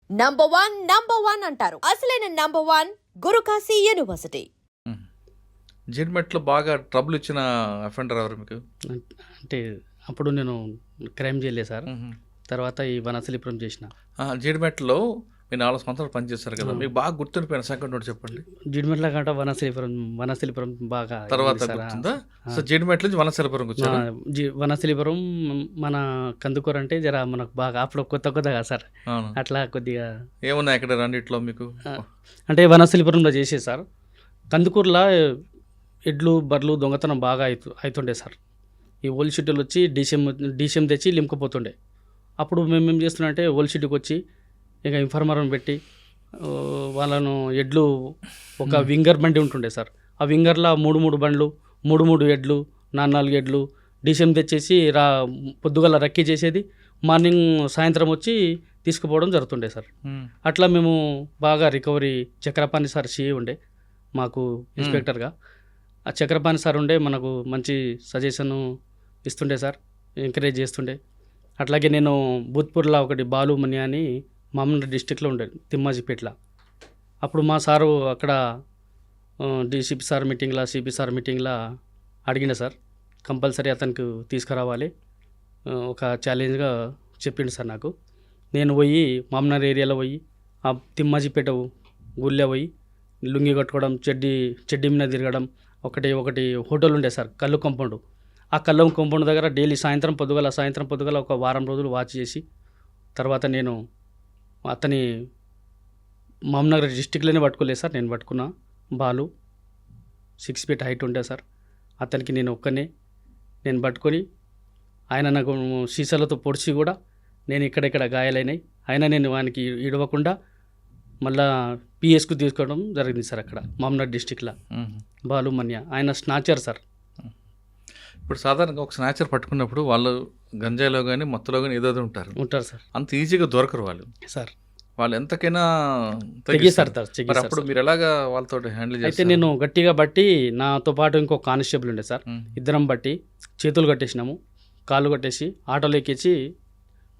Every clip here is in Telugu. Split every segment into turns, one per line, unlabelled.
నంబర్ వన్ అంటారు. అసలైన నంబర్ వన్ గురుకాశీ యూనివర్సిటీ.
జీడిమెట్లో బాగా ట్రబుల్ ఇచ్చిన అఫెండర్ ఎవరు మీకు?
అంటే అప్పుడు నేను క్రైమ్ చేయలేదు సార్. తర్వాత ఈ వనసలిపురం చేసిన.
జీడిమెట్లో మీరు 4 సంవత్సరాలు పనిచేస్తారు కదా, మీకు బాగా గుర్తుండిపోయిన సంఘటన ఒకటి చెప్పండి.
జీడిమెట్ల కంటే వనసలిపురం బాగా
తర్వాత గుర్తుందా? సో జీడిమెట్ల నుంచి వనసలిపురం వచ్చారు.
వనసలిపురం మన కందుకూర అంటే జర మనకు బాగా అప్పుడు కొత్తగా సార్. అట్లా కొద్దిగా
ఏమున్నాయి అక్కడ రెండిట్లో మీకు?
అంటే వనసలిపురంలో చేసే సార్. కందుకూరులో ఎడ్లు బర్రెలు దొంగతనం బాగా అవుతుండే సార్. ఈ ఓల్డ్ షీట్లు వచ్చి డీసీఎం తెచ్చి లింకపోతుండే. అప్పుడు మేము ఏం చేస్తున్నాం అంటే ఓల్డ్ షీట్కి వచ్చి ఇక ఇన్ఫార్మర్ని పెట్టి వాళ్ళను ఎడ్లు ఒక వింగర్ బండి ఉంటుండే సార్. ఆ వింగర్లో 3 బండ్లు 3 ఎడ్లు 4 ఎడ్లు డీసీఎం తెచ్చేసి పొద్దుగల రక్కీ చేసేది, మార్నింగ్ సాయంత్రం వచ్చి తీసుకుపోవడం జరుగుతుండే సార్. అట్లా మేము బాగా రికవరీ. చక్రపాణి సార్ సిఏ ఉండే మాకు ఇన్స్పెక్టర్గా. ఆ చక్రపాణి సార్ ఉండే మనకు మంచి సజెషన్ ఇస్తుండే సార్, ఎంకరేజ్ చేస్తుండే. అట్లాగే నేను భూత్పూర్లో ఒకటి బాలు మని అని మామూలు డిస్టిక్లో ఉండే తిమ్మాజిపేటలో. అప్పుడు మా సారు అక్కడ డిసిపి సార్ మీటింగ్లో సిపి సార్ మీటింగ్లో అడిగిన సార్, కంపల్సరీ అతనికి తీసుకురావాలి ఒక ఛాలెంజ్గా చెప్పిండు సార్ నాకు. నేను పోయి మామనర్ ఏరియాలో పోయి ఆ తిమ్మాజిపేట గుళ్ళే పోయి లుంగి కట్టుకోవడం, చెడ్డీ మీద తిరగడం. ఒకటి హోటల్ ఉండే సార్, కళ్ళు కాంపౌండ్. ఆ కళ్ళు కాంపౌండ్ దగ్గర డైలీ సాయంత్రం పొద్దుగల ఒక వారం రోజులు వాచ్ చేసి, తర్వాత నేను అతని మామనగర్ డిస్టిక్లోనే పట్టుకోలేదు సార్. నేను పట్టుకున్నా బాలు 6 feet హైట్ ఉండే సార్. అతనికి నేను నేను పట్టుకొని ఆయన నాకు సీసాలతో పొడిచి కూడా నేను ఇక్కడెక్కడ గాయాలైనాయి. అయినా నేను వానికి ఇడవకుండా మళ్ళా పిఎస్కు తీసుకోవడం జరిగింది సార్. అక్కడ మామనగర్ డిస్టిక్లో బాలు మన్య ఆయన స్నాచర్ సార్.
ఇప్పుడు సాధారణంగా ఒక స్నాచర్ పట్టుకున్నప్పుడు వాళ్ళు గంజాయిలో కానీ మత్తులో కానీ ఏదో ఉంటారు సార్. అంత ఈజీగా దొరకరు వాళ్ళు సార్. వాళ్ళు ఎంతకైనా
తెగిస్తారు.
అప్పుడు మీరు ఎలాగా వాళ్ళతో హ్యాండిల్ చేస్తారు?
అయితే నేను గట్టిగా బట్టి నాతో పాటు ఇంకో కానిస్టేబుల్ ఉండే సార్. ఇద్దరం బట్టి చేతులు కట్టేసినాము, కాళ్ళు కట్టేసి ఆటోలో ఎక్కించి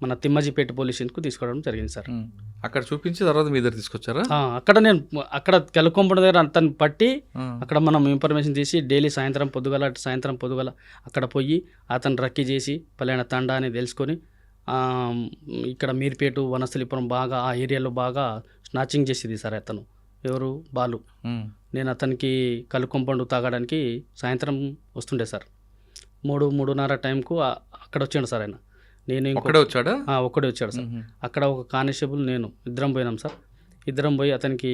మన తిమ్మాజిపేట పోలీస్ స్టేషన్కు తీసుకోవడం జరిగింది సార్.
అక్కడ చూపించి తర్వాత మీ దగ్గర తీసుకొచ్చారా?
అక్కడ కెలకొంపడ దగ్గర అతను పట్టి అక్కడ మనం ఇన్ఫర్మేషన్ తీసి డైలీ సాయంత్రం పొద్దుగల అక్కడ పోయి అతను రక్కీ చేసి పలానా తండా అని తెలుసుకొని ఇక్కడ మీర్పేట వనస్థలిపురం బాగా ఆ ఏరియాలో బాగా స్నాచింగ్ చేసేది సార్ అతను. ఎవరు? బాలు. నేను అతనికి కలుకొంపండు తాగడానికి సాయంత్రం వస్తుండే సార్. 3:30 టైంకు అక్కడ వచ్చాడు సార్ ఆయన. నేను
ఒక్కడే వచ్చాడు
సార్. అక్కడ ఒక కానిస్టేబుల్ నేను ఇద్దరం పోయినాం సార్. ఇద్దరం పోయి అతనికి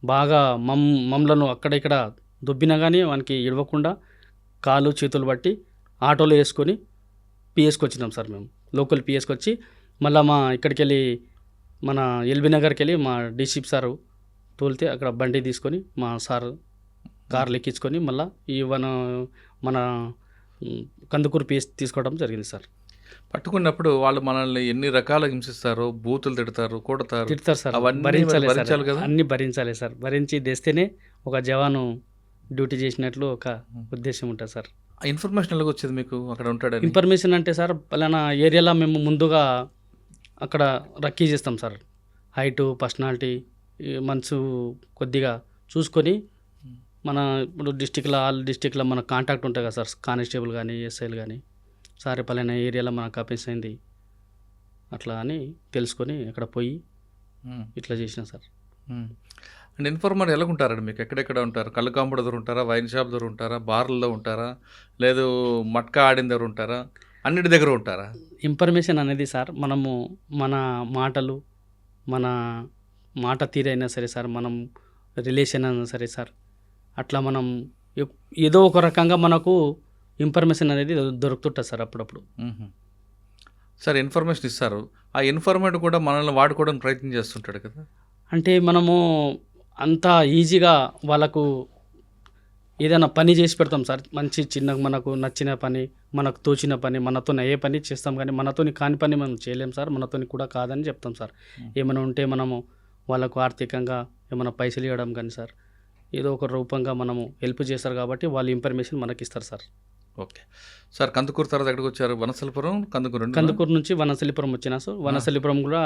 బాగా మమ్మలను అక్కడ ఇక్కడ దొబ్బినా కానీ వానికి ఇడవకుండా కాళ్ళు చేతులు బట్టి ఆటోలో వేసుకొని పిఎస్కి వచ్చినాం సార్. మేము లోకల్ పిఎస్కి వచ్చి మళ్ళీ మా ఇక్కడికి వెళ్ళి మన ఎల్బీ నగర్కి వెళ్ళి మా డీసీపీ సారు తోలితే అక్కడ బండి తీసుకొని మా సార్ కార్లు ఎక్కించుకొని మళ్ళీ మన కందుకూరు పిఎస్ తీసుకోవడం జరిగింది సార్.
పట్టుకున్నప్పుడు వాళ్ళు మనల్ని ఎన్ని రకాలుగా హింసిస్తారో, బూతులు తిడతారు
సార్. భరించాలి కదా, అన్నీ భరించాలి సార్. భరించి తెస్తేనే ఒక జవాను డ్యూటీ చేసినట్లు ఒక ఉద్దేశం ఉంటుంది సార్.
ఇన్ఫర్మేషన్ ఎలాగ వచ్చేది మీకు అక్కడ ఉంటాడు?
ఇన్ఫర్మేషన్ అంటే సార్ పలానా ఏరియాలో మేము ముందుగా అక్కడ రక్కీ చేస్తాం సార్. హైటు, పర్సనాలిటీ, మనసు కొద్దిగా చూసుకొని మన ఇప్పుడు ఆల్ డిస్టిక్లో మన కాంటాక్ట్ ఉంటుంది కదా సార్, కానిస్టేబుల్ కానీ ఎస్ఐలు కానీ, సార్ పలానా ఏరియాలో మనకు అఫెన్స్ అయింది అట్లా అని తెలుసుకొని అక్కడ పోయి ఇట్లా చేసిన సార్.
అండ్ ఇన్ఫార్మర్ ఎలా ఉంటారండి మీకు? ఎక్కడెక్కడ ఉంటారు? కళ్ళు కాంపౌండ్ దగ్గర ఉంటారా, వైన్ షాప్ దగ్గర ఉంటారా, బార్లలో ఉంటారా, లేదు మట్కా ఆడిన దగ్గర ఉంటారా, అన్నిటి దగ్గర ఉంటారా?
ఇన్ఫర్మేషన్ అనేది సార్ మనము మన మాటలు, మన మాట తీరైనా సరే సార్, మనం రిలేషన్ అయినా సరే సార్, అట్లా మనం ఏదో ఒక రకంగా మనకు ఇన్ఫర్మేషన్ అనేది దొరుకుతుంటుంది సార్ అప్పుడప్పుడు.
సార్ ఇన్ఫర్మేషన్ ఇస్తారు, ఆ ఇన్ఫర్మేట్ కూడా మనల్ని వాడుకోవడానికి ప్రయత్నం చేస్తుంటాడు కదా.
అంటే మనము అంత ఈజీగా వాళ్ళకు ఏదైనా పని చేసి పెడతాం సార్. మంచి చిన్న మనకు నచ్చిన పని, మనకు తోచిన పని, మనతో ఏ పని చేస్తాం, కానీ మనతోని కాని పని మనం చేయలేం సార్. మనతోని కూడా కాదని చెప్తాం సార్. ఏమైనా ఉంటే మనము వాళ్ళకు ఆర్థికంగా ఏమైనా పైసలు ఇవ్వడం కానీ సార్, ఏదో ఒక రూపంగా మనము హెల్ప్ చేస్తారు కాబట్టి వాళ్ళు ఇన్ఫర్మేషన్ మనకి ఇస్తారు సార్.
ఓకే. సార్ కందుకూరు తర్వాత ఎక్కడికి వచ్చారు? వనస్థలిపురం, కందుకూరు రెండునా?
కందుకూరు నుంచి వనస్థలిపురం వచ్చినా సార్. వనస్థలిపురం కూడా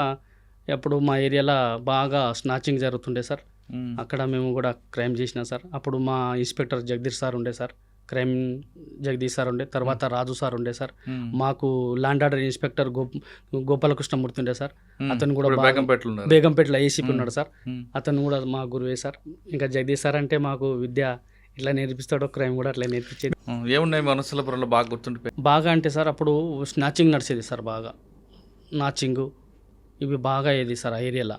అప్పుడు మా ఏరియాలో బాగా స్నాచింగ్ జరుగుతుండే సార్.
ఉమ్.
అక్కడ మేము కూడా క్రైమ్ చేసినా సార్. అప్పుడు మా ఇన్స్పెక్టర్ జగదీష్ సార్ ఉండే సార్, క్రైమ్ జగదీష్ సార్ ఉండే, తర్వాత రాజు సార్ ఉండే సార్.
ఉమ్.
మాకు ల్యాండ్ ఆర్డర్ ఇన్స్పెక్టర్ గోపాలకృష్ణమూర్తి ఉండే సార్.
ఉమ్.
అతను కూడా
ఇప్పుడు
బాగా-
బేగంపేటలో ఉన్నారు.
బేగంపేటలో ఏసీపీ
ఉమ్.
ఉన్నాడు సార్.
ఉమ్.
అతను కూడా మా గురువే సార్. ఇంకా జగదీష్ సార్ అంటే మాకు విద్య ఇట్లా నేర్పిస్తాడో క్రైమ్ కూడా అట్లా నేర్పించేది.
ఏమున్నాయి వనస్థలిపురంలో బాగా గుర్తుండిపోయి?
బాగా అంటే సార్ అప్పుడు స్నాచింగ్ నడిచేది సార్. బాగా నాచింగు ఇవి బాగా అయ్యేది సార్ ఆ ఏరియాలో.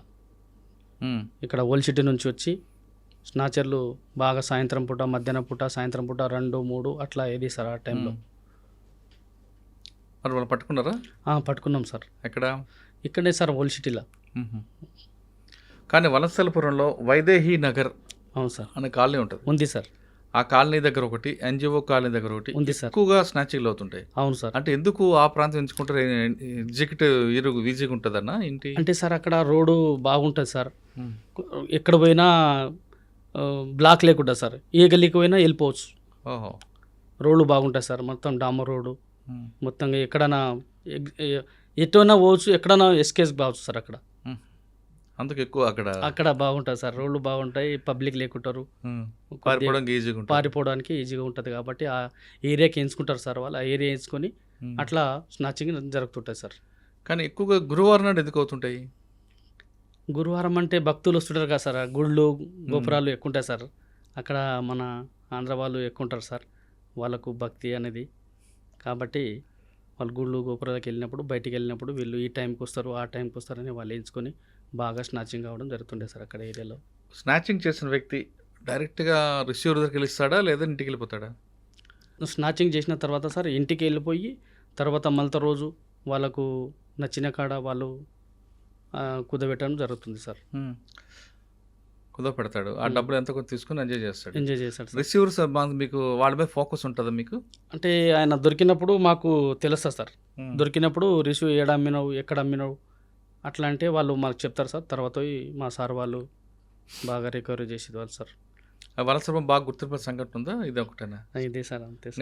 ఉమ్.
ఇక్కడ ఓల్డ్ సిటీ నుంచి వచ్చి స్నాచర్లు బాగా సాయంత్రం పూట, మధ్యాహ్నం పూట, సాయంత్రం పూట 2, 3 అట్లా అయ్యేది సార్ ఆ టైంలో.
మరి వాళ్ళు పట్టుకున్నారా?
పట్టుకున్నాం సార్.
ఎక్కడ?
ఇక్కడే సార్ ఓల్డ్ సిటీలో.
ఉహు. కానీ వనస్థలిపురంలో వైదేహి నగర్
అవును సార్,
అనే కాలనీ ఉంటుంది.
ఉంది సార్.
ఆ కాలనీ దగ్గర ఒకటి, ఎన్జిఓ కాలనీ దగ్గర ఒకటి
ఉంది సార్.
ఎక్కువగా స్నాచింగ్లు అవుతుంటాయి.
అవును సార్.
అంటే ఎందుకు ఆ ప్రాంతం ఎంచుకుంటారు? ఎగ్జిక్యూటివ్ ఈజీగా ఉంటుందన్నా ఇంటి?
అంటే సార్ అక్కడ రోడ్డు బాగుంటుంది సార్.
ఉమ్.
ఎక్కడ పోయినా బ్లాక్ లేకుండా సార్, ఏ గల్లీకి పోయినా వెళ్ళిపోవచ్చు.
ఓహో.
రోడ్లు బాగుంటాయి సార్. మొత్తం డామర్ రోడ్డు.
ఉమ్.
మొత్తంగా ఎక్కడైనా ఎటువైనా పోవచ్చు, ఎక్కడైనా ఎస్కేస్ కావచ్చు సార్. అక్కడ
ఉమ్. అందుకు ఎక్కువ అక్కడ
అక్కడ బాగుంటుంది సార్. రోడ్లు బాగుంటాయి, పబ్లిక్ లేకుంటారు,
ఉమ్.
కొద్దిగా
పారిపోవడానికి ఈజీగా ఉంటుంది.
పారిపోవడానికి ఈజీగా ఉంటుంది కాబట్టి ఆ ఏరియాకి ఎంచుకుంటారు సార్ వాళ్ళు. ఆ ఏరియా ఎంచుకొని
ఉమ్.
అట్లా స్నాచింగ్ జరుగుతుంటుంది సార్.
కానీ ఎక్కువగా గురువారం నాడు ఎందుకు అవుతుంటాయి?
గురువారం అంటే భక్తులు వస్తుంటారు కదా సార్. గుళ్ళు గోపురాలు ఎక్కువ ఉంటాయి సార్. అక్కడ మన ఆంధ్ర వాళ్ళు ఎక్కువ ఉంటారు సార్. వాళ్ళకు భక్తి అనేది కాబట్టి వాళ్ళు గుళ్ళు గోపురాలకు వెళ్ళినప్పుడు, బయటికి వెళ్ళినప్పుడు వీళ్ళు ఈ టైంకి వస్తారు, ఆ టైంకి వస్తారని వాళ్ళు ఎంచుకొని బాగా స్నాచింగ్ అవ్వడం జరుగుతుండే సార్ అక్కడ ఏరియాలో.
స్నాచింగ్ చేసిన వ్యక్తి డైరెక్ట్గా రిసీవర్ దగ్గరికి వెళ్ళిస్తాడా లేదా ఇంటికి వెళ్ళిపోతాడా?
స్నాచింగ్ చేసిన తర్వాత సార్ ఇంటికి వెళ్ళిపోయి తర్వాత మళ్ళీ రోజు వాళ్ళకు నచ్చిన కాడ వాళ్ళు కుదబెట్టడం జరుగుతుంది సార్.
కుదో పెడతాడు. ఆ డబ్బులు ఎంత కొంత తీసుకుని ఎంజాయ్ చేస్తాడు.
ఎంజాయ్ చేస్తాడు సార్.
రిసీవర్స్ మీకు వాళ్ళ మీద ఫోకస్ ఉంటుందా మీకు?
అంటే ఆయన దొరికినప్పుడు మాకు తెలుస్తుంది సార్. దొరికినప్పుడు రిసీవ్ ఏడ అమ్మినావు, ఎక్కడ అమ్మినావు అట్లా అంటే వాళ్ళు మాకు చెప్తారు సార్. తర్వాత పోయి మా సార్ వాళ్ళు బాగా రికవరీ చేసేది వాళ్ళు సార్.
వలసరం బాగా గుర్తింపు సంఘటన ఉందా? ఇది ఒకటేనా?
ఇదే సార్, అంతే సార్.